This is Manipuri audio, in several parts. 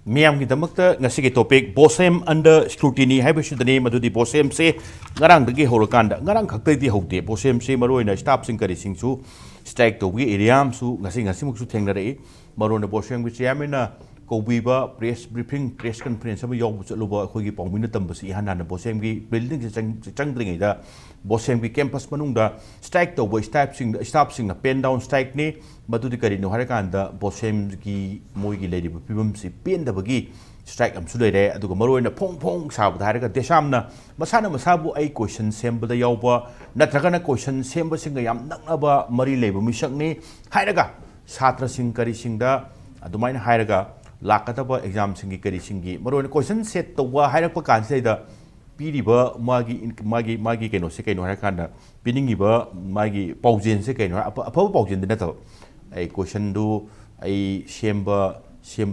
Miam ki damakta ngasigi topic Bosem under scrutiny haibashudani madudi Bosem se ngarang dagi horakanda ngarang khaktai di hokte Bosem se maroina staff sing kari singsu strike to gi area su ngasi muksu thengnare marona Bosem gi chairman Kobiba press briefing press conference aba yaw chluba khoi gi pawmina tambasi hanana Bosem gi building se changdringai da Bosem gi campus manungda strike to boy staff sing na pen down strike ni madudi kari no harakanda Bosem gi moi gi lady pibam si pen da bagi strike am su leire aduga maroina phong sabu haraka desamna masana masabu ai question semba da yawba natragana question semba singa yam naknaba mari leiba misak ni hairaga satra sing kari singda adumaina hairaga lakataba exam singi kari singi maroina question set to wa hairakpa kanseida piriba magi keno se keno harakanda piningiba magi paujen se keno apa paujen dina to ai question du ai semba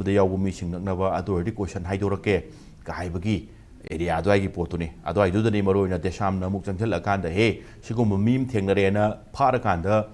da yawu mi sing naknaba adordi question haidorake ka haibagi area adwai gi potuni adwai du dani maroina desamna muk changthal akanda he sigum mim thengnare na phara kanda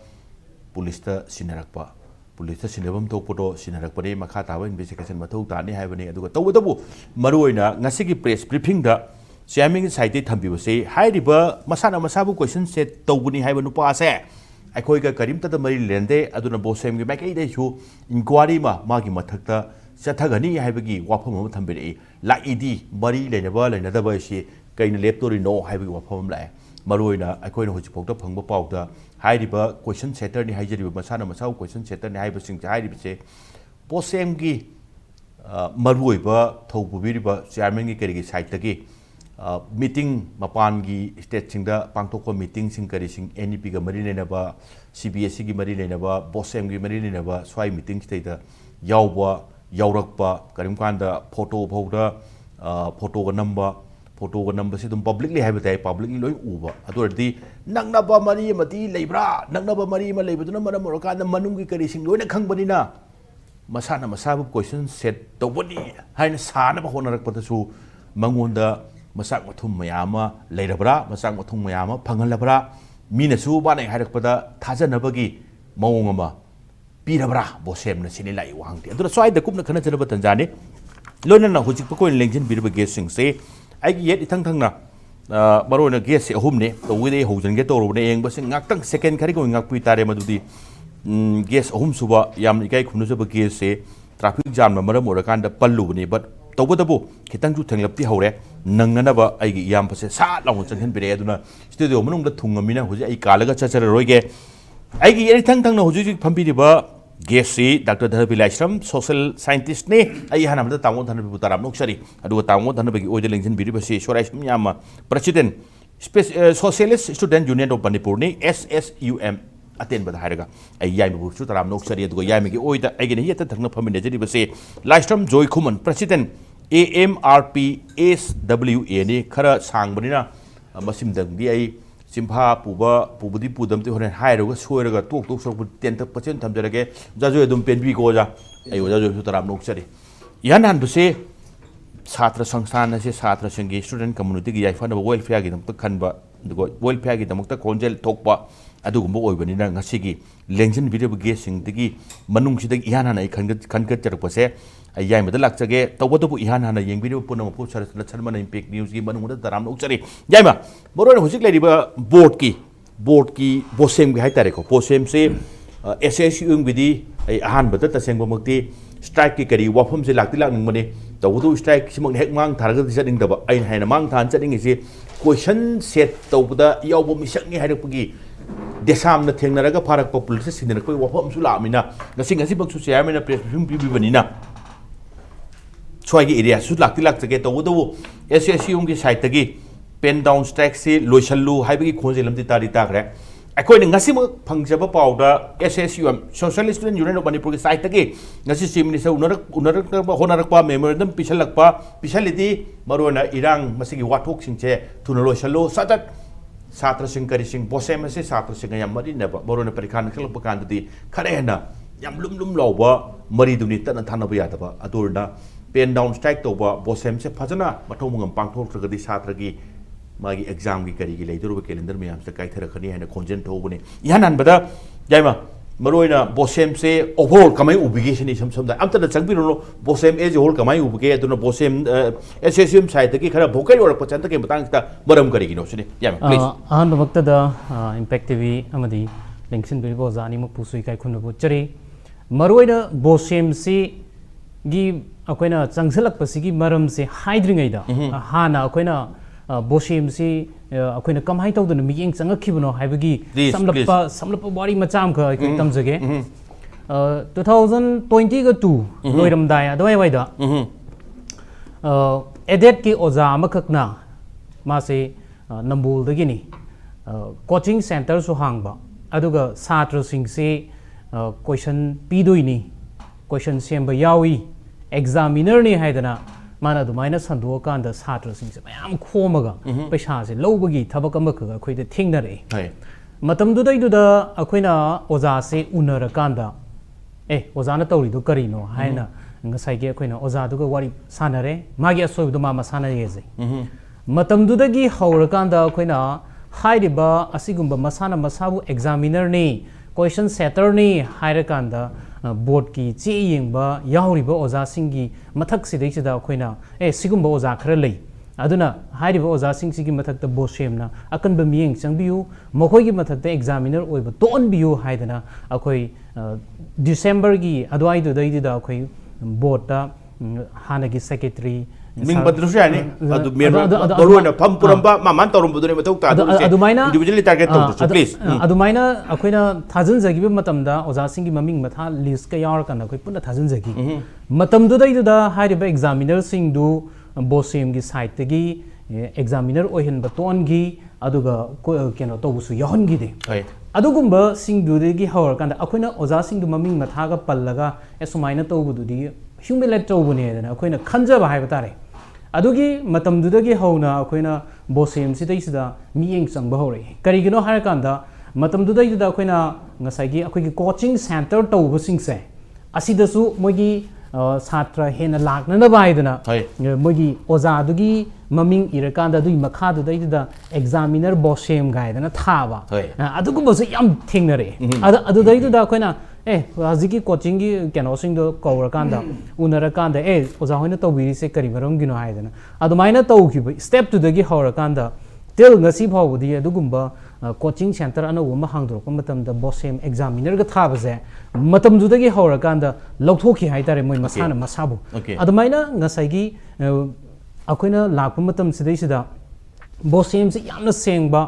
police ta sinarakpa police ta sinabam tokpoto sinarakpani makha tawa investigation mathau tani haibani aduga tawdabu maroina ngasigi press briefing da chairman site thambibase hairiba masana masabu question set tawbuni haibanu pa se अखोई का करीम तद मरी लेंदे अदुना बोसेम की मैके इदेशु इंक्वायरी मागी मथक्ता चथगनी हाइबगी वाफम हम थंबिरे लाइदी मरी लेनेबा लेनदबा सि कइन लेप्तोरी नो हाइबगी वाफम लाए मरोइना अखोइना हुजि पोक्ता फंगबा पाउदा हाइरिबा क्वेश्चन सेटर नि हाइजरिबा मसाना मसाउ क्वेश्चन सेटर नि हाइबा सिंग हाइरिबसे बोसेम की मरुइबा थौबुबिरिबा चेयरमैन की करिगी साइट तगी मीटिंग मपान की स्टेट सिंगदा पांगथोकपा मीटिंग सिंग करी सिंग एनईपी का मरी लेनबा सीबीएसई की मरी लेनबा बोसेम की मरी लेनबा स्वाई मीटिंग स्टेट यावबा यावरकपा करिम कांदा फोटो भौदा फोटो का नंबर से तुम पब्लिकली है बताए पब्लिकली लोई उबा अदोरदी नंगनबा मरी मती लेब्रा नंगनबा मरी म लेबदुना मरम मोरकांदा मनुंग की करी सिंग लोइना खंगबनिना मसाना मसाबु क्वेश्चन सेट तोबनी हाइन साना होनरकपदसु मंगोंदा मसाक मथुम मयामा लेरबरा मसाक मथुम मयामा फंगलबरा मीनसु बाने हारकपदा थाजनबगी मौंगमा पीरबरा बोसेम न सिनि लाई वांगते अदुरा स्वाइ द कुपना खना जनब तंजाने लोनना हुजिक पकोइन लेंजन बिरब गेस सिंग से आइगी येट इथंग थंगना बरोना गेस से अहुमने तो विदे होजनगे तोरबने एंग बसिंग ngaktang second khari ko ngakpui tare madudi गेस अहुम सुबा याम इकाई खुनुजब गेस से ट्रैफिक जाम न मरम ओरकांदा पल्लुबने बट तौबदबो खितंजु थंगलपति हौरे नंगनबा आइगी याम पसे सा लाउ चंगहन बिरे अदुना स्टूडियो मनुंग थुंगमिना हुजे आई कालगा चचर रोइगे आइगी एरि थंग थंगना हुजु फंबिरिबा गेसी doctor Dhanbir Laishram social scientist ने आई हानमदा तांगो धनबीर बुताराम नोक्सरी अदुगा तांगो धनबीर ओइदे लेंजन बिरिबसे सोराइसम यामा president socialist student union of Manipur ने SSUM अटेन बद हायरगा आई याइम बुसु तराम नोक्सरी अदुगा याइम की ओइदा आइगे हियत थंगना फमिने जरिबसे लाइश्रम जॉय खुमन प्रेसिडेंट AMRPSWA ने खरा सांगबनिना मसिमदंगी आई सिंफा पुबदी पुदमते होने हायरगा सोयरगा टोक सोक 10% थमजरगे जाजो एदुम पेनबी गोजा आई जाजो सुतराम नोक्सरी यान हनबसे छात्र संस्थान से छात्र संघी स्टूडेंट कम्युनिटी की याइफन वेलफेयर की दमत खनबा वेलफेयर की दमत कोंजेल थोकपा अदुगुम्बो ओइबनिना ngasiगी लेंजन वीडियो गेसिंगदगी मनुंगसिदगी इहान हाना खनगत चरपसे याइ मद लाक्चगे तवदबु इहान हाना येंगबिनो पुनम पु सरसना छनमन इंपैक्ट न्यूज की मनुंगदा तराम नोक्चरी याइमा मोरोन हुजिक लेरिबा बोर्ड की बोसेम की हाइतारे को बोसेम से SSUM बिदी अहान बद तसेंगबमक्ति स्ट्राइक की करी वाफम से लाक्ति लाकनिंगमने तवदु स्ट्राइक सिमक हेक मांग थारगदि चनिंगदबा आइन हाइना मांग थान चनिंगिसे क्वेश्चन सेट तवबदा यावबो मिसकनि हाइरपगी देसाम न थेंगनरगा फारक पॉपुलर सिनर कोई वाफम सु लामिना ngasi बक्सु चेयरमैन प्रेस ब्रीफिंग पिबिबनिना स्वाइगी एरिया सु लाक्ति लाक्चगे तवदु SSUM की साइट तगी पेन डाउन स्ट्राइक से लोइसल्लु हाइबगी खोजेलमति तारि ताग्रे अखोइन ngasi म फंगजब पाउदा SSUM social student union of Manipur की साइट तगी ngasi चीफ मिनिस्टर उनरक होनरकपा मेमोरेंडम पिसलिदी मरोना इरांग मसिगी वाथोक सिंचे थुन लोइसल्लु सतत छात्र सिंह करी सिंह बोसेम से छात्र सिंह याम मरी नब बरोना परीक्षा नखलप कांददी खरे हेना याम लुम लौबा मरी दुनी तना थानब यादबा अदुरना पेन डाउन स्ट्राइक तोबा बोसेम से फजना मथौ मुंगम पांगथोकत्रगदी छात्र की मागी एग्जाम की करी की लेदुरब कैलेंडर में हमसे काइथरखनी है खोंजन थोबने यान हनबदा याइमा मरोइना बोसेम से ओवरऑल कमाई उबिगे सिनी सम सम दा अमता चंगबिरो बोसेम एज होल कमाई उबिगे अदुना बोसेम एसएसयूएम साइड की खरा भोकल और पचंत के मतंग ता मरम करिगिनो सिनी या प्लीज अहन वक्त दा इंपैक्ट टीवी अमदी लिंक्सिन बिबो जानी मु पुसुई काय खुन बुचरी मरोइना बोसेम से गी अखोइना चंगसलक पसिगी मरम से हाइद्रिंगै दा हाना अखोइना बोसेम से अखोइना कमाई तौदन मियेंग चंगखिबनो हाइबगी समलप वारी मचाम ख अखोइ तमजगे 2020 ग 2 लोइरमदाय अदवाय वाइदा एडेट की ओजा अमखकना मासे नंबुल दगिनी कोचिंग सेंटर सु हांगबा अदुगा छात्र सिंह से क्वेश्चन पीदोइनी क्वेश्चन सेंबा यावी एग्जामिनर ने हाइदना माना दुमाइना संदोकान द छात्र सिंह से मयाम खोमगा पैसा से लौबगी थबक अमक अखोइदे थेंगनरे मतम दुदैदुदा अखोइना ओजा से उनरकांदा ओजाना तौरिदो करिनो हाइना ngसाइगे अखोइना ओजादुगा वारी सानरे मागी असोइदो मा मसाना येजे मतम दुदगी हौरकांदा अखोइना हाइरिबा असिगुंबा मसाना मसाबु एग्जामिनर ने क्वेश्चन सेटर ने हाइरकांदा बोर्ड की चे येंबा याहुरिबा ओजा सिंगी मथक सिदैसिदा अखोइना सिगुंबा ओजा खरा लई अदुना हाइरिबा ओजा सिंग सिगी मथकता बोसेमना अकनबा मियेंग चंगबियु मखोइगी मथकता एग्जामिनर ओइबा तोनबियु हाइदना अखोइ डिसेंबर की अदवाइदु दैदिदा अखोइ बोर्डता हानगी सेक्रेटरी मिंग बदलुस यानी अदु मेर दोलोना फम पुरंबा मामान तोरंबदुने मथौता अदुमाइना इंडिविजुअली टारगेट तौदु प्लीज अदुमाइना अखोइना थाजन जगिबा मतमदा ओजा सिंगी ममिंग मथा लिस्ट का यार कना अखोइ पुना थाजन जगी मतमदु दैदुदा हाइरिबा एग्जामिनर सिंगदु बोसेम की साइड तगी एग्जामिनर ओहन बतोनगी अदुगा केनो तौबुसु याहनगी दे अदुगुंबा सिंगदुदगी हौरकांदा अखोइना ओजा सिंगदु ममिंग मथागा पल्लगा एसुमाइना तौबुदुदी ह्यूमिलेट तौबुनेदना अखोइना खंजबा हाइबा तारे अदुगी मतमदुदगी हौना अखोइना बोसेम सिदैसिदा मियेंग चंगबा हौरे करिगिनो हारकांदा मतमदुदैदा अखोइना ngसाइगी अखोइगी कोचिंग सेंटर तौबसिंगसे असिदसु मोगी छात्र हेन लाकनबा हाइदना मोगी ओजादुगी ममिंग इरकांदा दुई मखादुदैदा एग्जामिनर बोसेम गाइदना थाबा अदुगुबसु याम थेंगनरे अदुदैदा अखोइना हजिकी कोचिंग की केनोसिंगदो कौरकांदा उनरकांदा ओजा होइना तौबिरिसे करि मरमगिनो हाइदना अदुमाइना तौखिबा स्टेप 2 दगी हौरकांदा टिल ngasi फावबुदी अदुगुंबा कोचिंग सेंटर अनौबा हांगदोरपा मतमदा बोसेम एग्जामिनर ग थाबसे मतमदुदगी हौरकांदा लौथोखि हाइतारे मोय मसाना मसाबु अदुमाइना ngसाइगी अखोइना लाकपा मतम सिदैसिदा बोसेम से यामना सेंगबा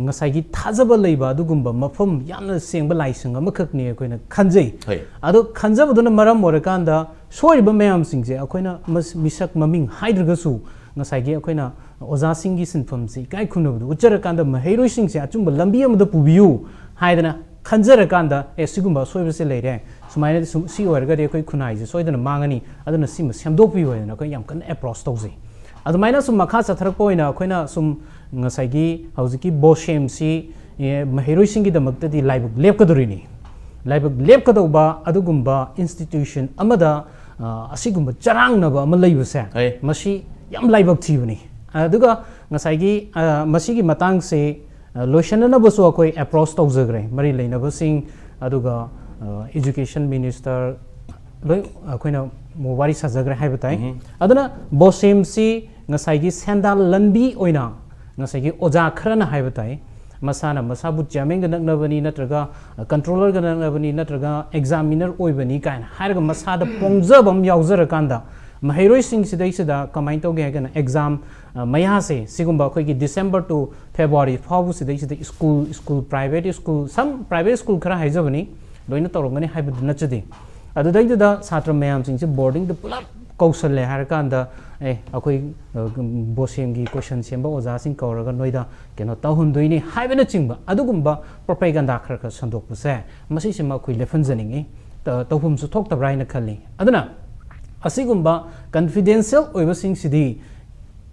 ngसाइगी थाजबा लैबा अदुगुंबा मफम यामना सेंगबा लाइसंग अमखकनि अखोइना खंजै अदु खंजबदुना मरम ओरकांदा सोइबा मयाम सिंगजे अखोइना मिसक ममिंग हाइद्रगसु ngसाइगी अखोइना ओजा सिंगी सिनफम से काय खुनबदु उच्चरकांदा महैरोइ सिंगसे अचुंबा लंबी अमदा पुबियु हाइदना खंजरकांदा सिगुंबा सोइबसे लेरे सुमाइना सी ओरगदे अखोइ खुनाइजे सोइदना मांगनी अदुना सिम सेमदोपि होयना अखोइ याम कन अप्रोच तौजे अदुमाइना सुम मखा चथरक ओइना अखोइना सुम ngसाइगी हौजिकी बोसेम सी महैरोइ सिंगी दमक्तदी लाइबक लेपकदोरिनी लाइबक लेपकदौबा अदुगुंबा इंस्टीट्यूशन अमदा असिगुंबा चरांगनबा अमा लैबसे मसी याम लाइबक थिबनी अदुगा ngसाइगी मसीगी मतंग से लोइशननबसु अखोइ अप्रोच तौजग्रे मरि लैनबसिंग अदुगा एजुकेशन मिनिस्टर लोइ अखोइना मोवारी सजग्रे हाइबताइ अदुना बोसेम सी ngसाइगी सेंदाल लंबी ओइना ngसाइगी ओजा खरना हाइबताइ मसाना मसाबु चेमिंग नगनबनी नत्रगा कंट्रोलर गनबनी नत्रगा एग्जामिनर ओइबनी काइन हारगा मसादा पोंगजबम यावजरकांदा महैरोइ सिंग सिदैसिदा कमाइन तौगे हागना एग्जाम मया से सिगुंबा अखोइगी डिसेंबर टू फेब्रुआरी फावु सिदैसिदा school private school some private school खरा हाइजबनी लोइना तौरंगनी हाइबद नचदे अदुदैदा छात्र मयाम सिंग से बोर्डिंग द पुलप कौशल्य हारकांदा अखोइ बोसेम की क्वेश्चन सेंबा ओजा सिंग कौरगा नोइदा केनो तहुंदुइनी हाइबना चिंबा अदुगुंबा प्रोपेगेंडा खरखर संदोकपसे मसिसिमा अखोइ लेफनजनिंगे तौफुमसु थोक्तब्राइना खल्ली अदुना असिगुंबा कॉन्फिडेंशियल ओइबसिंग सिदी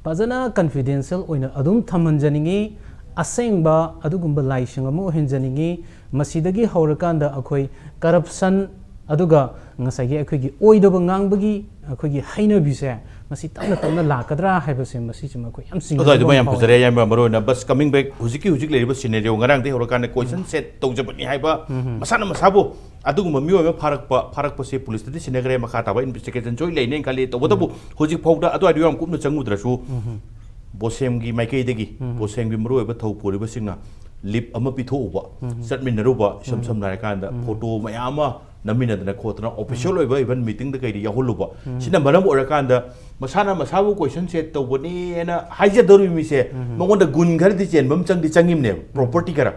फजना कॉन्फिडेंशियल ओइना अदुम थमनजनिंगे असेंबा अदुगुंबा लाइसिंग अमो हेंजनिंगे मसिदगी हौरकांदा अखोइ करप्शन अदुगा ngसाइगी अखोइगी ओइदबा ngangbagi अखोइगी हाइनबिसे masi tamna lakadra haibase masi chuma ko yam sing adoi duma yam pujare yam marona bus coming back hujik leriba scenario ngarang de horokan question set tawjabani haiba masana masabu aduguma miyo farak se police de sinagre makha taba investigation joy leine kali to botabu hujik phauda adoi du yam kumna changudrasu Bosem gi maikei degi Bosem gi maro ba thau poriba singna lip ama pitho uba satmin naruba sam nai kanda photo mayama namina dana khotna official oiba even meeting da kai yahuluba sina maram orakanda masana masabu question set to boni ena haija doru mi se mongonda gun gar di chen bam chang di changim ne property kara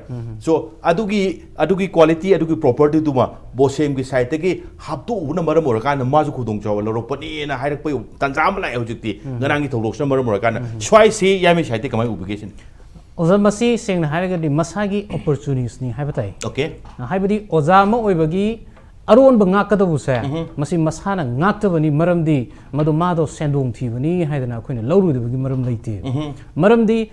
so adugi quality adugi property tuma Bosem gi site gi haptu una maram orakanda mazu khudong chaw loro pani ena hairak pai tanjam lai hojikti nganangi tholok na maram orakanda swai si yami site kamai obligation Oza masi seng na haragadi masagi opportunities ni haibatai. Okay. Haibadi oza ma oibagi aron ba ngakadabu sa masi masana ngaktabani maramdi madu mado sendong thibani haidana akoina lawrudabagi maram leite. Maramdi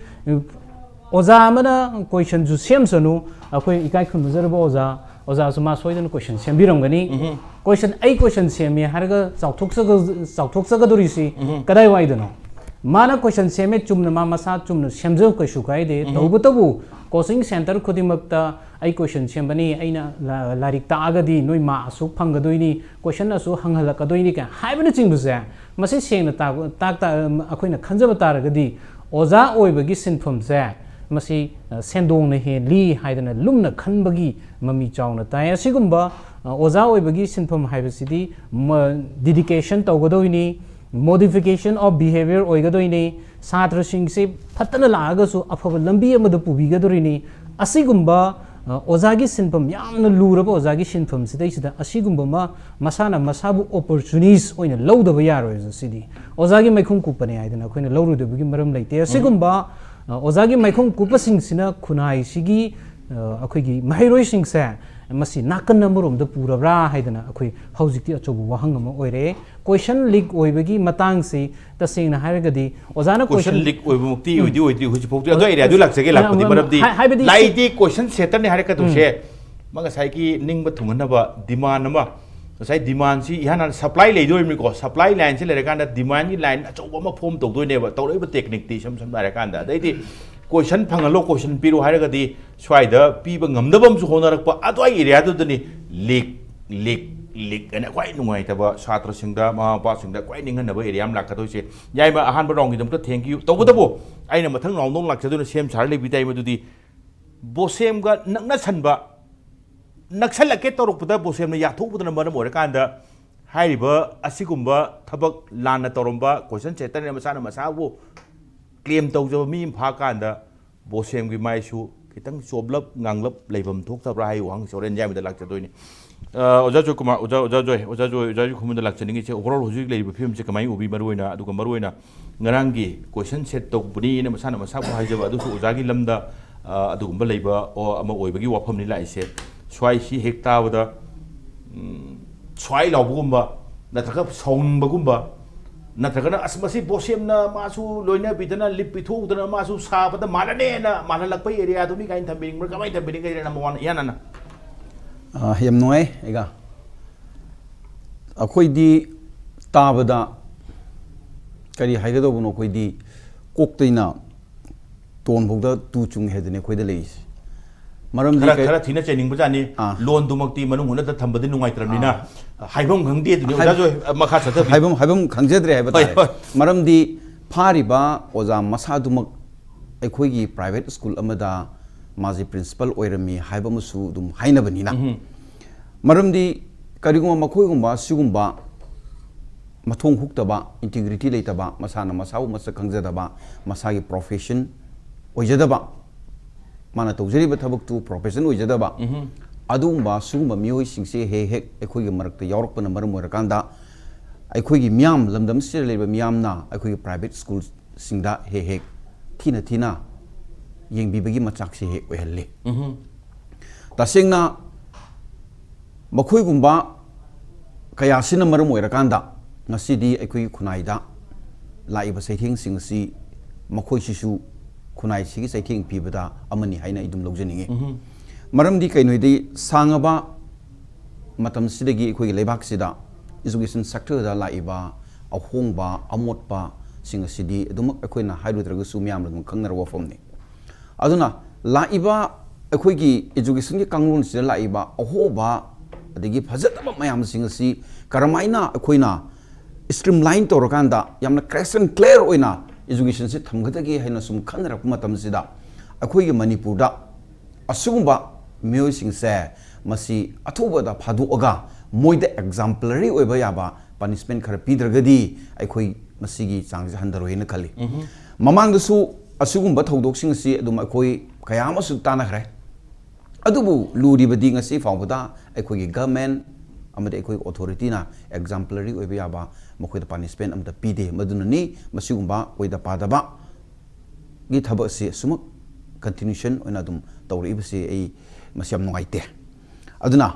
oza mana question ju semsanu akoi ikai khunuzarba oza suma soidan question sembiramgani question question semi haraga chauthoksaga dorisi kadai waidano Mana question seme chumna ma masa chumna semjo ko shukai de tabu coaching center khudimapta ai question sembani aina larik ta agadi noi ma asuk phangadoini question asu hanghalakadoini ka haibna chingbusa masi sengna ta akoina khanjaba taragadi oza oibagi sinphom sa masi sendong na he li haidana lumna khanbagi mami chawna ta asigumba oza oibagi sinphom haibasidi dedication tawgadoini modification of behavior oigadoini satra sing se phatana lagasu afaba lambi amada pubigadorini asigumba ozagi sinpam yamna luraba ozagi sinpam sidai sida asigumba ma masana masabu opportunities oina lawdaba yaroi sidi ozagi maikhum kupane aidana khoina lawrudabagi maram leite asigumba ozagi maikhum kupasing sina khunai sigi akhoi mahairoi sing sa masi nakan namurum da purabra haidana akhoi haujikti achobu wahang ama oire question leak oibagi matang se tasing na haragadi ozana question leak oibu mukti oidi huji phokti ado area du laksage lakpadi marabdi laidi question setter ne haraka tu se manga sai ki ningba thungana ba demand ama sai demand si ihana supply leidoi mi ko supply line se le rakanda demand ni line achobu ma form tawdoi ne ba tawroi technique ti sam da rakanda daiti question phangalo question piru haragadi swaida piba ngamdabam su honarakpa adoi area du dani leak ana kwai nungai taba satra singda ma pa singda kwai ninganaba area am lakadoi se yaima ahan barong gi damta thank you tawbudabo aina mathang rong lakchaduna sem sar le bitai madudi Bosem ga nakna sanba naksalake torokpuda Bosem na yathokpudana maram orakanda hairiba asigumba thabak lana toromba question setter ne masana masabu claim tawjaba mi pha kanda Bosem gi maisu kitang soblap nganglap leibam thoktabra hai wang soren yai da lakchadoini oja joy kuma oja joy khuman da lakchani che overall hujik leiba film che kamai ubi maruina aduga maruina ngarangi question set to buni ne masana masabu haijaba adu su oja gi lamda adugumba leiba o ama oibagi wafam ni lai se swai si hekta wada swai lawbugumba nathaka saunbagumba natragana asmasi Bosem na masu loina bidana lipithu dana masu sabada malane na malalakpai area dumi kain thambing mer kamai thambing kai na mon yanana yam noi ega akhoi di tabada kari haigado buno khoi di koktaina ton bogda tu chung hedene khoi da leis maram di kara thina training bujani loan dumakti manung huna da thambadi nungai tramnina haibam khangdi duni oja joy makha satha haibam khangjadre haiba tai maram di phariba oja masadumak ekhoi gi private school amada maji principal oirami haiba musu dum hainabanina maram di kariguma makhoi gumba sigumba mathong huktaba integrity leitaba masana masabu masa khangjadaba masagi profession oijadaba mana tawjariba thabak tu profession oijadaba adumba sugumba mioi singse he ekhoi gi marakta yawrakpana maram oirakanda ekhoi gi miam lamdam sir leba miamna ekhoi gi private school singda he thina yengbibagi machak se he oihalle tasengna makhoi gumba kaya sina maram oirakanda ngasidi ekhoi khunaida laiba saithing singsi makhoi sisu khunai sigi saithing pibada amani haina idum logjaninge maramdi kainoidi sangaba matam sidagi ekhoi leibak sida education sector da laiba ahongba amotpa singa sidi adumak akoina hairudraga sumyam dum khangnar wafamni aduna laiba akoigi education gi kanglun sida laiba ahoba adigi phajataba mayam singa si karamaina akoina streamline torakanda yamna crisp and clear oina education se thamgadagi haina sum khanrak matam sida akoigi manipur da asugumba myo sing se masi athuba da phadu oga moida exemplary oiba yaba punishment khara pidragadi aikoi masigi changse handaro hena khali mamang da su asugumba thodok sing si adum akoi kayama su tana khre adubu luri badi ngasi fawda aikoi gi government amade aikoi authority na exemplary oiba yaba mokoi da punishment amda pide maduna ni masigumba oida padaba gi thaba si sumak continuation oina dum tawri basi ai masiam nungaite aduna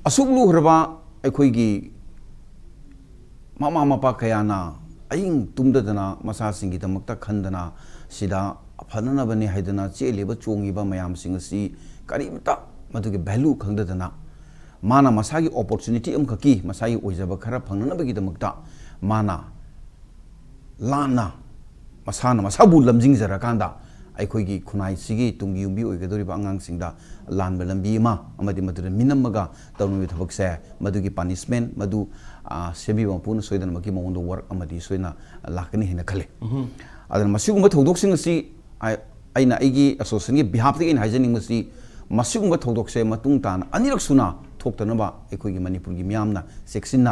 asuglu hraba aikoi gi mama mapa kayana aing tumdadana masa singi damakta khandana sida phanana bani haidana cheleba chongiba mayam singasi karimta madugi value khangdadana mana masagi opportunity amkhaki masagi oijaba khara phanana bagi damakta mana lana masana masabu lamjing jara kanda aikhoigi khunai sigi tungi umbi oigadori ba angang singda lanba lambi ma amadi madu minamaga tawnu thabak se madugi punishment madu sebi ba pun soidan maki mondo work amadi soina lakani hina khale adan masigumba thodok sing si aina aigi association gi behalf in haijening masi masigumba thodok se matung tan anirak suna thoktana ba aikhoigi manipur gi miamna section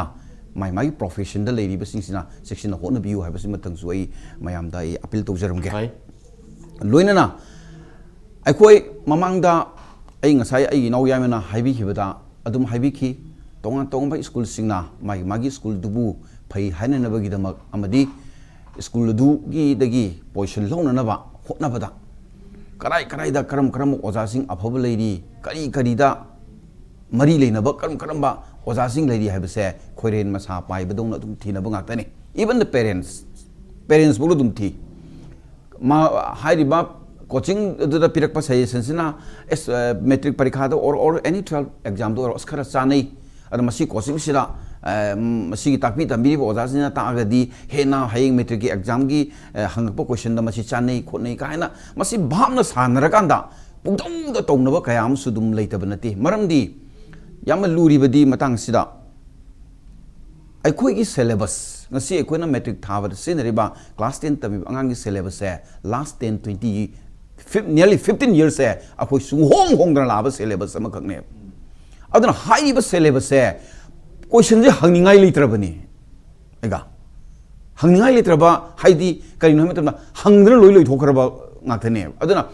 mai profession da lady basing sina section hona biu haibasi matang su ai mayam da ai appeal tawjarum ge loinana aikoi mamangda ai ngasai ai nau yamena haibi khibada adum haibi khi tonga tonga school singna magi school dubu phai haina na bagi damak amadi school du gi dagi position lona na ba hotna bada karai da karam oja sing afhab leidi kari da mari leina ba karam ba oja sing leidi haibase khoiren masa pai badong dum thina ba ngakta ni even the parents bulu dum thi ma hairiba coaching the pirak pa suggestions na metric parikha do or any 12 exam do oskara chanai ad masi coaching sira masi takpi tambi bo oja sina ta agadi hena haying metric exam gi hangpa question da masi chanai khonai kaina masi bhamna sanara kanda pungdong da tongnaba kayam sudum leitabanati maramdi yam luri badi matang sida aikoi gi syllabus ngasi aikoina metric thabad sinariba class 10 tabi angang gi syllabus se last 10-20 nearly 15 years se akoi sunghong dana laba syllabus ama khakne aduna high ba syllabus se question je hangningai litrabani ega hangningai litraba haidi kari no metamna hangdana loi thokraba ngathane aduna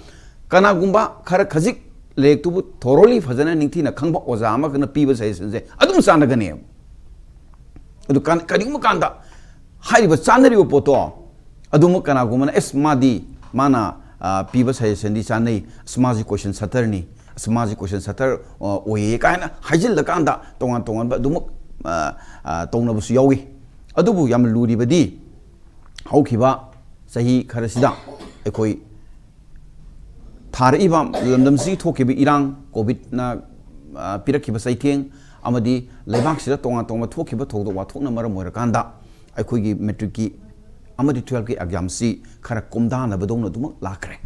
kana gumba khara khajik lek tu thoroughly fajana ningthina khangba oja ama kana piba suggestion se adum sanagane adu kan kadingma kanda haiba chanari poto adum kana gumana es madi mana piba suggestion di chanai smaji question saturni smaji question satur oye kaina hajil da kanda tongan ba adum tongna busu yawi adubu yam luri badi haukiba sahi kharasida ekoi thariba lamdamsi thokibi irang covid na pirakhiba saitheng amadi lebak sida tonga thokiba thogdo wa thokna maram moirakanda aikhoigi metric ki amadi 12 ki exam si khara komdana badongna dum lakre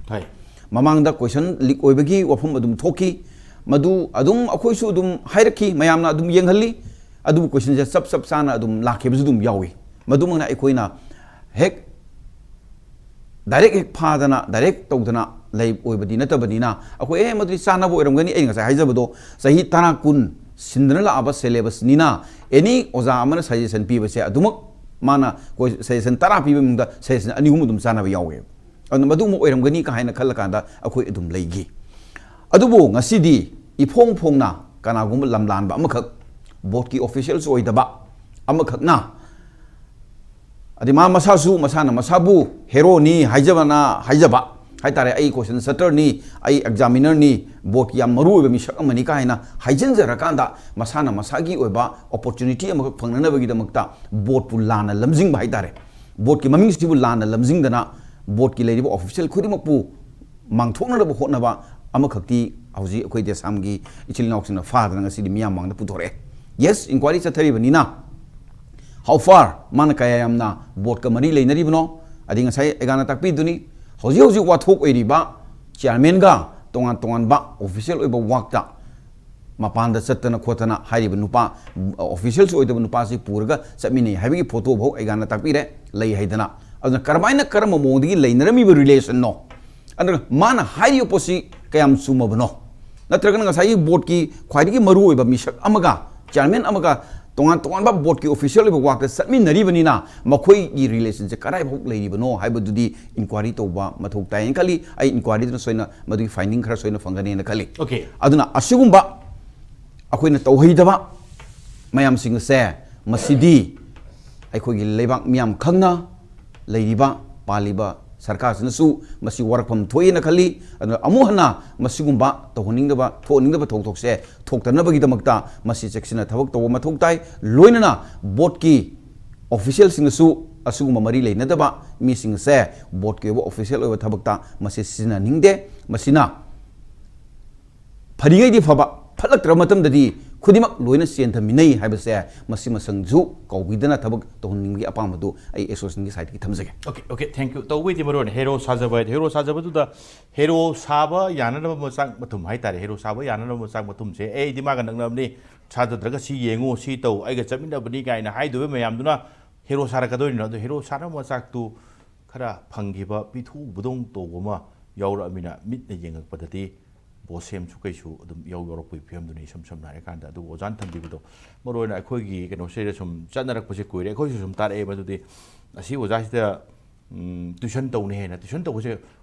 mamangda question leak oibagi wafum adum thoki madu adum akhoi su adum hairakhi mayamna adum yenghalli adum question je sab sana adum lakhebzu dum yawi madumna aikhoina hek direct hek phadana direct tawdana lay oibadi natabadina akhoi madri sana bo eramgani ai ngasa haijabado sahi tana kun sindana la aba syllabus nina any oza amana suggestion pi base adumak mana ko suggestion tara pi bimda suggestion ani hum dum sana ba yawe anu madu mo oiramgani ka haina khalakanda akhoi adum leigi adubo ngasidi iphongna kana gum lamlan ba amakak board ki officials oidaba amakak na adima masasu masana masabu hero ni haijaba haitare ai question setter ni ai examiner ni board yam maru be misak amani ka haina haijin jara kanda masana masagi oiba opportunity amak phangnana bagi damakta board pu lana lamjing ba haitare board ki maming sibu lana lamjing dana board ki lady official khudimak pu mangthokna da hotna ba amakhakti hauji akoi desam gi ichil nauk sina fa dana ngasi di miyam mangda pu thore yes inquiry chathari banina how far mana kaya yamna board ka mari leinari bno adi ngasai egana takpi duni hoji wathok oiriba chairman ga tongan ba official oiba wakta mapanda chatana khotana hairiba nupa officials oidaba nupa si purga chamini habi photo bho egana takpi re lei haidana aduna karmaina karma modi leinarami relation no andra mana hairi posi kayam sumabno natragan ngasai board ki khwaidi ki maru oiba misak amaga chairman amaga tongan ba board ki official oiba wakta chamini bani na makhoi gi relation je karai bho leiba no haibadudi inquiry to ba mathok tai kali ai inquiry na soina madu finding khara soina fangani na kali okay aduna asugumba akoina tauhaidaba mayam sing se masidi aikogi leibak miam khangna leiriba paliba sarkar sinasu masi warakpam thoina khali amuhana masigumba tohningdaba thok se thoktanabagi damakta masi seksina thabak taw mathok tai loinana board ki official sinasu asugumba mari leinadaba mi sing se board ke official oba thabakta masi sina ningde masina pharigai di phaba phalaktra matam dadi खुदिमक लोइना सेन थमिनै हाइबसे मसी मसंजु कौबिदना थबक तोहनिंगी अपामदु आई एसोसिएशन की साइड की थमजगे ओके थैंक यू तो वेति मरोन हेरो साजबा दुदा हेरो साबा याननब मचाक मथुम हाइतारे हेरो साबा याननब मचाक मथुम से ए दिमाग नंगनबनी साजद्रगा सी येंगो सी तौ आइगा चमिनबनी गाइना हाइदुबे मयामदुना हेरो सारकदोइनो दु हेरो सारा मचाक तु खरा फंगिबा पिथु बुदोंग तोगोमा यावरामिना मिटने येंगकपदति Bosem Sukaisu, the Yogoro Pim, some Narikanda, the Wazan Tambido, Morona, Kogi, and Osira some Chanara Posiku, Kosum Tare, but the she was asked the Tushanto Nena, Tushanto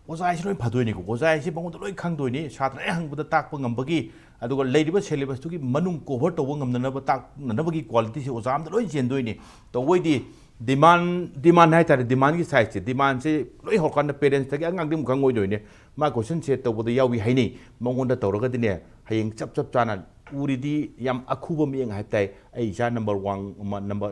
was I showing Paduinico, was I see Bonto Kangdoni, Shatran with the Takpung and Buggy, I do a lady was celibate to give Manung cohort of Wungam, the Nabagi quality, she was armed the Lois and doing it. The way the demand haita demand is high demand say loi hokan the parents tagi angang dim kango doine ma question set to bodo yawi haini mongonda tawraga dine hayeng chap chana uridi yam akhuba mieng haitai ai ja number 1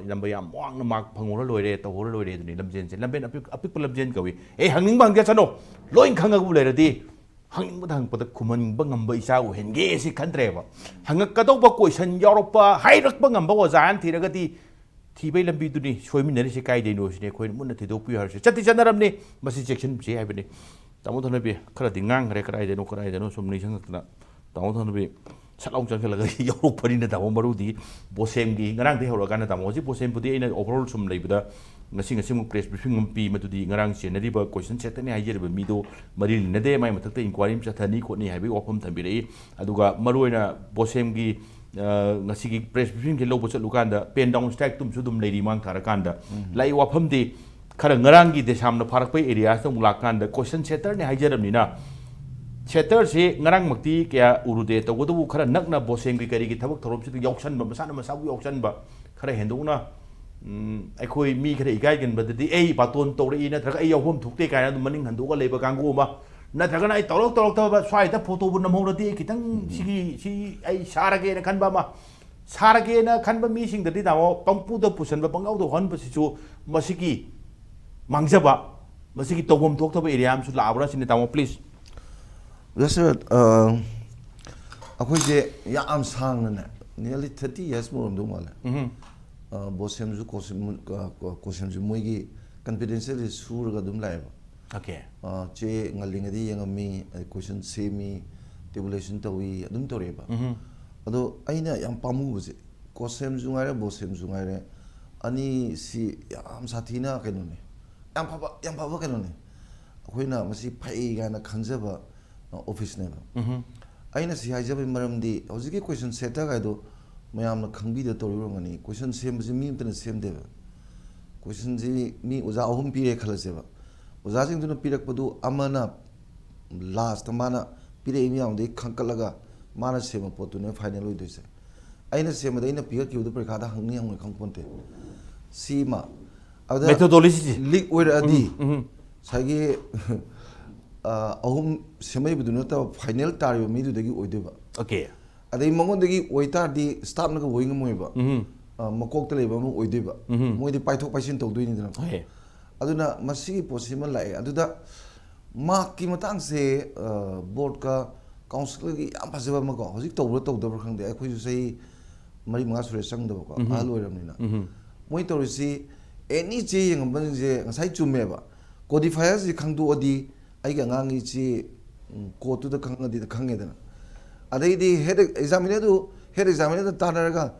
number yam wang na mak phangora loire to hor loire dune lamjen se lamben apik lamjen kawi e hangning bang ja chano loin khanga gu leira di hangning badang pada khuman bangam ba isa u henge si khantreba hangak kadok ba question europa hairak bangam ba wajan thiraga di Tibai lambi duni soiminari se kai deno sine khoi mun thi do pu har se chati chanaram ne masi section se haibani tamu thona be khara dingang re krai deno somni sangakna tamu thona be salong chang laga yo pari na tamu maru di bosem gi ngarang de hora kana tamu ji bosem pudi ina overall sum leibda ngasi mu press briefing mpi matudi ngarang se nari ba question set ne hajer ba mi do mari ne de mai mathakta inquiry cha thani ko ni haibi ofam thambi rei aduga maruina bosem gi ngasi press briefing ke lobo chalukanda pen down stack tum sudum lady mang tharakanda lai wafam di khara ngarangi de samna pharakpai area sa mulakanda question setter ne haijaram na setter se ngarang makti kya urude to godu khara nakna bosem gi kari gi thabak thorom si yauksan ba masana masabu yauksan ba khara henduna akhoi mi khara igai gen badadi ei baton tore ina thaka ei yawhom thukte kaina dum maning handuga leba kangu ma natragana ai torok ta ba swai ta photo bu namhorati kitang si ai sarage na khanba ma sarage na khanba mi sing dadi dawo pangpu da pusan ba pangau do hon ba si chu masiki mangjaba masiki togom thok ta ba area am su labra sin ta mo please yes sir akhoi je ya am sang na nearly 30 years more do mala bosem ju kosem ju moigi confidential sur ga dum lai okay che ngalingadi yangami question semi tabulation tawi adum toreba ado aina yam pamu buje kosem jungaire bosem jungaire ani si yam sathina kenone yam phaba kenone akoina masi phai gana khanjaba office ne aina si haijaba maramdi hojiki question seta ga do mayamna khangbi da toribangani question sem buje mi mtana sem de question ji mi uza ahum pire khalaseba Uzasing to Pirak Padu Amana last Mana Pire Miam de Kankalaga Mana Sema Potune finally do say. Aina Sema in a Pirak you the Precada Hangiam Kamponte. Sima methodology leak with a D Sagi Ahum Sema Budunota final Tario Midu de Udeva. Okay. At the moment the Waita di stop Naga Wing Moiba Makok Teleba Udeva. Moi the Python patient of doing it. aduna masi possible lai aduda mark ki matang se board ka council gi am phaseba ma ko hojik tawra tawda khang de akhoi ju sei mari manga sure sang da ko alu ram ni na moi torisi any che yang ban je ngasai chume ba codifier ji khangdu odi ai ga ngangi chi ko tu da khangadi da khange da adai di head examiner du head examiner da tanar ga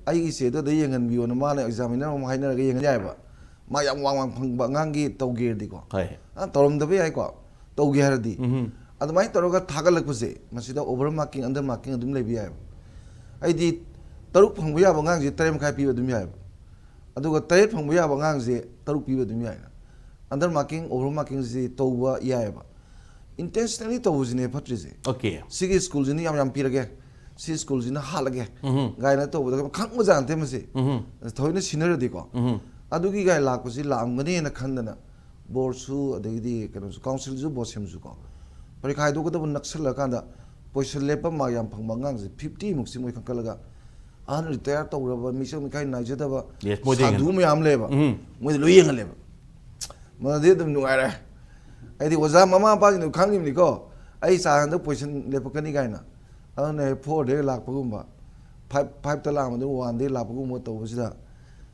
ai gi se da yengan bi on ma la examiner ma haina ga yengan jai ba ma yang wang phang ba ngangi tawge di ko torom da be ai ko tawge har di adamai toroga thagalak puse masida over marking under marking adum le bi ai ai di taruk phangbu ya ba ngang ji tarem khai pi ba dum ya aduga taret phangbu ya ba ngang ji taruk pi ba dum ya under marking over marking ji tawba ya ba intentionally tawuzine phatri ji okay sigi school jini yam pirage si school jina halage gaina tawba khang ma jan the mase thoina sinara di ko adugi gai lak pusi lamgani na khandana board su adegi kanu council ju bosem ju ko परिखाई दो कदम नक्सल लगांदा पोजिशन लेपा मा याम फंग मंगांग से 50 मुक्सी मोय खंकल लगा आन रिटायर तो रबा मिशन मिखाई नाइजदा बा साधु में याम लेबा मोय लोयेंग लेबा मदे दम नुआरे आइदि ओजा मामा पा नि खांगिम नि को आई साहन दो पोजिशन लेपा कनी गायना अने 4 दे लाख पगुम्बा 5 त लाख मदे 1 दे लाख पगुम तो बसिदा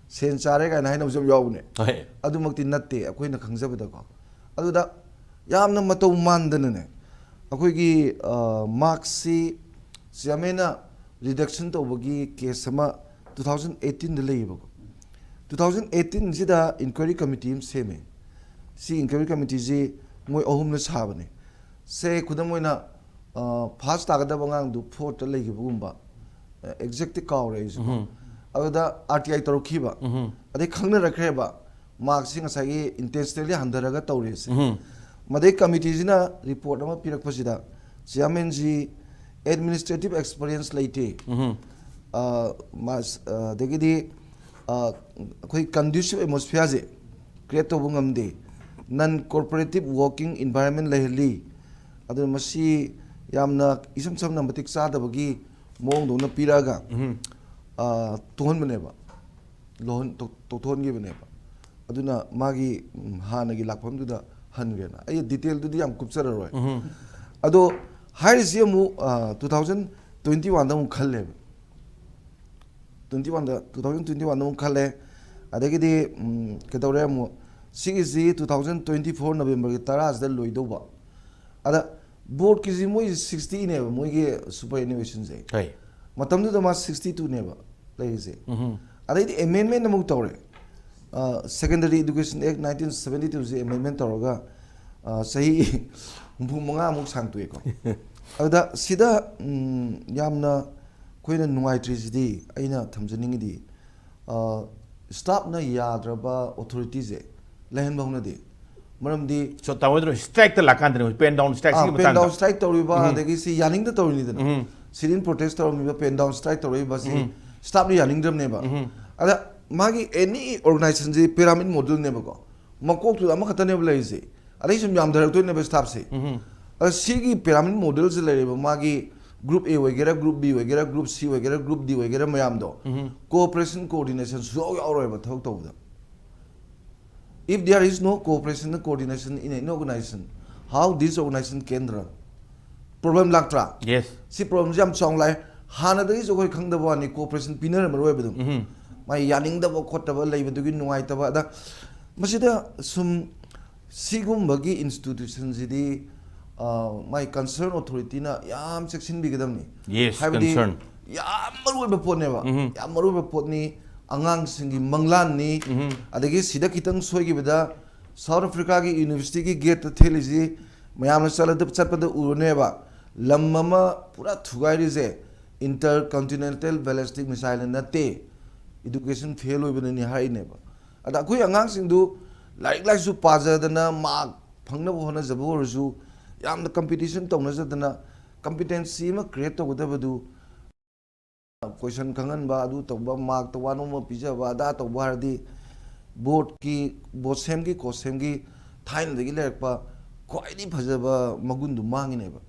सेन चारे गायना हाइना जम यावने अदुमक्ति नत्ते अखोइना खंगजबदा को अदुदा यामना मतौ मानदनने अखोइगी मार्क्सी सियामेना रिडक्शन तौबगी केस अमा 2018 द लेबो 2018 जिदा इंक्वायरी कमिटी सेमे सी इंक्वायरी कमिटी जी मोय अहुमना साबने से खुदम मोयना फास्ट तागदा बंगांग दु फोर्थ त लेगिबुगुम्बा एक्जेक्ट कावरे इज अदा आरटीआई तरोखिबा अदे खंगना रखरेबा मार्क्सी ngसागी इंटेंशनली हंदरगा तौरेसे मदे कमिटी जिना रिपोर्ट अमा पिरक पसिदा चेयरमैन जी एडमिनिस्ट्रेटिव एक्सपीरियंस लेते मास देगिदी कोई कंड्यूसिव एटमॉस्फेयर जे क्रिएट तो बुंगमदे नॉन कॉर्पोरेटिव वर्किंग एनवायरनमेंट लेहली अदु मसी यामना इसम समना मतिक सादबगी मोंग दोना पिरागा तोहन बनेबा लोहन तो तोहन गे बनेबा अदुना मागी हानगी लाखफम दुदा हनगेना आई डिटेल दुदी याम कुपचर रोय अदो हाइरिसि मु 2021 दा मु खल्ले 2021 दा मु खल्ले अदगिदि केतौरे मु सिगिसि 2024 नवंबर के 10 दा लोइदोबा अदा बोर्ड की जी मोइ 60 ने मोइगे सुपर इनोवेशन जे हाय मतम दुदा मा 62 ने बा लेजे अदगिदि अमेंडमेंट नमु तौरे Secondary Education Act 1972 से amendment तौरगा सही हुमंगा मुक सांगतुए को अदा सिदा यामना कोइना नुआइट्रिसिदी आइना थमजनिंगदी स्टाफ ना याद्रबा अथॉरिटी जे लहन बहुनदी मरमदी सो तावद्रो स्ट्राइक त लाकांदने पेन डाउन स्ट्राइक सी पेन डाउन स्ट्राइक तौरिबा देगी सी यानिंग द तौरिनिदन सिरिन प्रोटेस्ट तौरिबा पेन डाउन स्ट्राइक तौरिबा सी स्टाफ नि यानिंग द्रमनेबा अदा मागी एनी ऑर्गेनाइजेशन जी पिरामिड मॉडल ने बको मकोक तु अमा खतने बलाइसे अरे सम याम धरक तो ने स्टाफ से सिगी पिरामिड मॉडल से ले मागी ग्रुप ए वगैरह ग्रुप बी वगैरह ग्रुप सी वगैरह ग्रुप डी वगैरह मयाम दो कोऑपरेशन कोऑर्डिनेशन सो यावरो बा थक तौदा if there is no cooperation and coordination in an organization how this organization can run problem laktra yes si problem jam chong lai hana dagi jo khoi khang da ba ni cooperation pinner maroi badum mai yaning da khot da lei badu gi nuai ta ba da masida sum sigum bagi institution jidi my concern authority na yam section bi gadam ni yes concern yam maroi ba pot ne ba yam maroi ba pot ni angang singi manglan ni adagi sida kitang soi gi bada South Africa ki university ki gate theliji mayam sala da chatpa da urne ba lammama pura thugai ri je intercontinental ballistic missile na te education fail oi bani hai ne ba ada koi angang sing du like su paja dana mark phangna hona jabu orju yamna competition tongna jadana competency ma create to da badu question kangan ba adu to ba mark to wanu ma pija ba da to ba di board ki bosem ki kosem ki thain de gi lek pa koi di phaja ba magun du mangi ne ba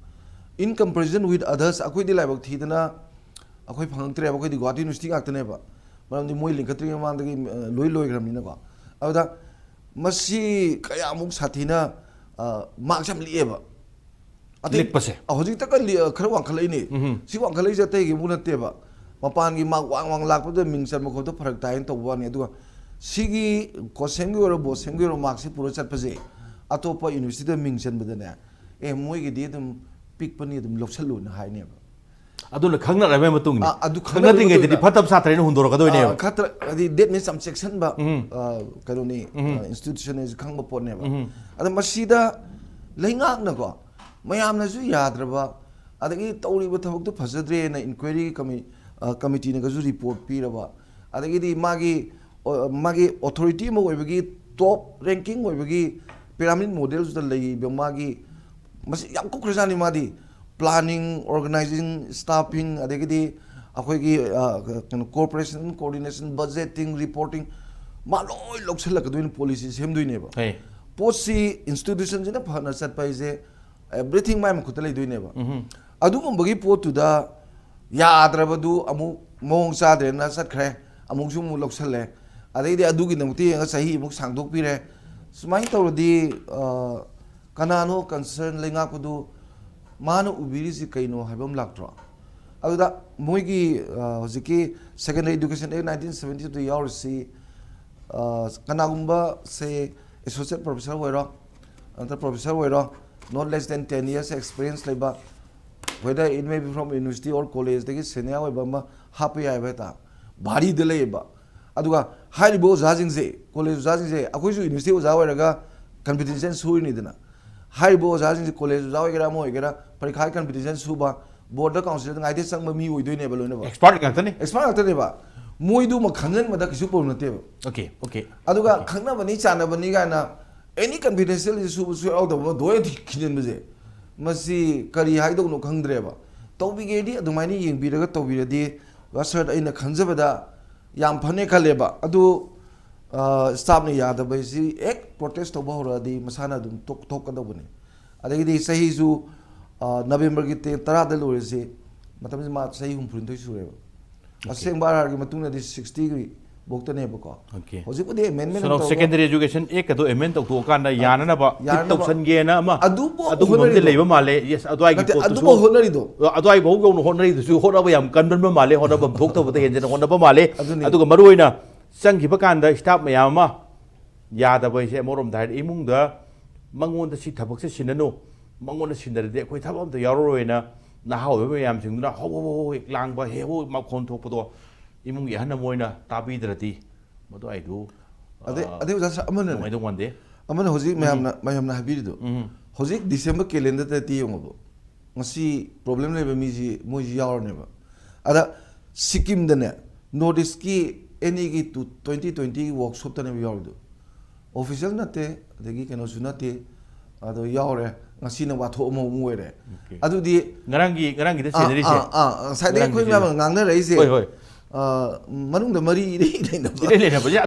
in comparison with others akoi di lai bak thi dana akoi phang tre ba koi di Guwahati University ak ne ba maram di moi link katri ma da gi loi gram ni na ba ada masi kaya muk sathina mark jam li ba lik pase hojik ta ka khar wang khalai ni si wang khalai jate gi mu na te ba mapan gi mark wang wang lak pa da ming san ma kho to pharak tai to wa ni adu Sigi Kosemgi or Bosemgi or Maxi Purachat Atopa University Mingson Badana, a Moigi did them pick penny them Loxalun high never. aduna khangna ra me tung ni adu khangna ding ge di phatab sa train hundor ka doi ne khatra di date me some section ba kanoni institution is khang ba pot ne ba ada masida leingak na ko mayam na su yadra ba adagi tawri ba thawk to phajadre na inquiry committee na ga ju report pi ra ba adagi di magi authority mo oi bagi top ranking oi bagi pyramid models da lei ba magi mas yam ko khrizani madi planning, organizing, staffing, adegidi, akhoi cooperation, coordination, budgeting, reporting, maloi loksel ka doing policies hem doing neba. Posi institutions ina phana sat paise everything mai khutale doing neba. Adu bagi pot to da ya adrabadu amu mong sa de na sat khre amuk sum loksel le. Adegidi adu gi namti nga sahi muk sangdok pi re. Sumai tawdi kanano concern lenga kudu Manu ubirisi kaino habam laktra. Aduda moigi hojiki secondary education act 1972 yaur si kanagumba se associate professor wera anta professor wera not less than 10 years experience leba whether it may be from university or college degi senior weba happy beta bari de leba aduga high bo jajing se college jajing se akoi su university uja wera competition suri ni dina high bo jajing college uja wera mo wera parikha competition suba board council ngai de sang mi oi doi ne ba loina ba expert ka tani ba moi du ma khangan ma da kisu por nate ba okay aduga khangna bani chana bani ga na any confidential issue su out da doi di khinen bje masi kari hai do no khangdre ba tobi ge di adumai ni yeng bi daga tobi re di wasat aina khanjaba da yam phane khale ba adu staff ne ya da ba si ek protest to ba hora di masana dum tok tok ka da bune adagi di sahi su November ki 10 da lore se matam ma sahi hum print su re aseng bar ki matung na di 60 ki bokta ne ba ko hoji ko de amendment so secondary education ek do amendment to kan da yana na ba to san ge na ma adu mo de leiba male yes adu ai ki ko adu mo honari do adu ai bo go no honari do su hona ba yam kan ban ma male hona ba thok to ba de hen hona ba male adu ga maru ina sang ki ba kan da staff mayam ma ya da ba se morom da imung da mangon da si thabak se sinano mangon da sinare de koi thabam da yaro ina na haw ba yam sing na ho lang ba he ho ma khon thok do imung ya na moina tabi drati madu ai du ade uja amana mai do wande amana hoji mayam na habiri do hoji December calendar ta ti yong bo ngasi problem le ba mi ji mo ji yaw ne ba ada Sikkim da ne notice ki any ki 2020 workshop ta ne yaw do official na te adegi keno su na te ado yaw re ngasi na wa tho mo mu re adu di ngarangi da senari se sai de khoi ma ngang na rei se hoi Manung da mari le na ba